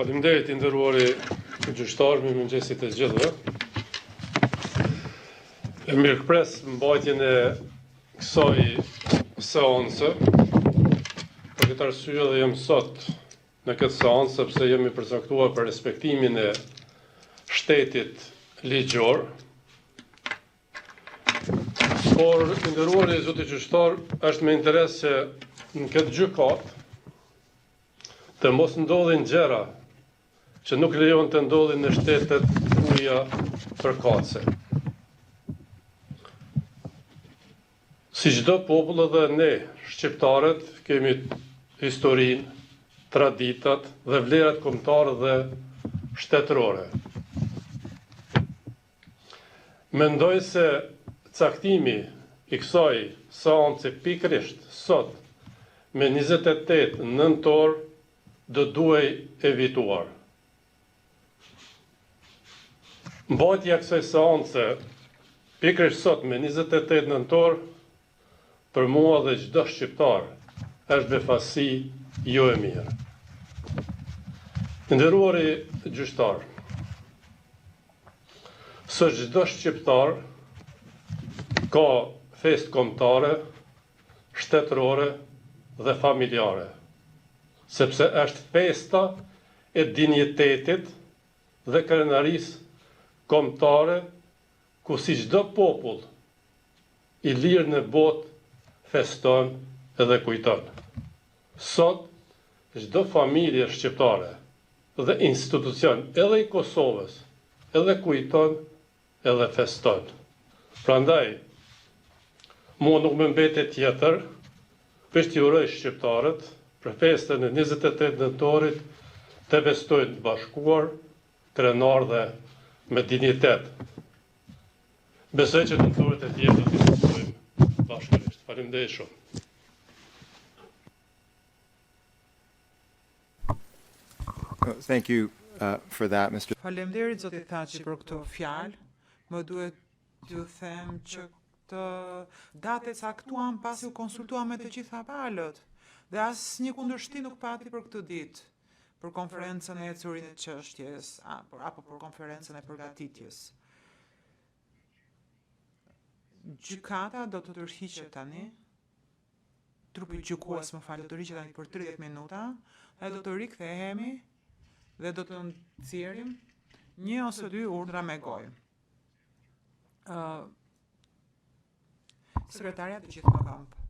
Faleminderit i nderuari gjyqtar, mirëmëngjesit të gjithëve. E mirëpres mbajtjen e kësaj seance. Për këtë arsye dhe jam sot në këtë seancë sepse jemi përcaktuar për respektimin e shtetit ligjor. Por i nderuari zoti gjyqtar, është me interes që në këtë gjykatë të mos ndodhin gjëra që nuk lejon të ndodhin në shtetet uja përkatëse. Si çdo popull edhe ne, shqiptarët, kemi historinë, traditat dhe vlerat kombëtare dhe shtetërore. Mendoj se caktimi i kësaj seance pikërisht sot me 28 nëntor do duhej evituar. Mbajtja kësaj seance pikërisht sot me 28 nëntor për mua dhe çdo shqiptar është befasi jo e mirë. Nderuari gjyqtar, së çdo shqiptar ka festë kombëtare, shtetërore dhe familjare, sepse është festa e dinjitetit dhe krenarisë kombëtare, ku si çdo popull i lirë në botë feston edhe kujton. Sot, çdo familje shqiptare dhe institucion edhe i Kosovës edhe kujton edhe feston. Prandaj, mua nuk më mbetet tjetër, veç t'i uroj shqiptarët për festën e 28 nëntorit të festojnë bashkuar, krenar dhe me dinjitet. Besoj që nëntorit e tjetër t'i festojnë bashkërisht. Faleminderit shumë. Thank you for that, Mr. Faleminderit zoti Thaçi për këtë fjalë. Më duhet t'ju them që këtë datë e caktuam pasi u konsultuam me të gjitha palët dhe asnjë kundërshtim nuk pati për këtë ditë, për konferencën e ecurit të çështjes apo për konferencën e përgatitjes. Gjykata do të tërhiqet tani. Trupi gjykues më fal, do të tërhiqet tani për 30 minuta dhe do të rikthehemi dhe do të nxjerrim 1 ose 2 urdhra me gojë. Sekretarja të gjithë në kamp.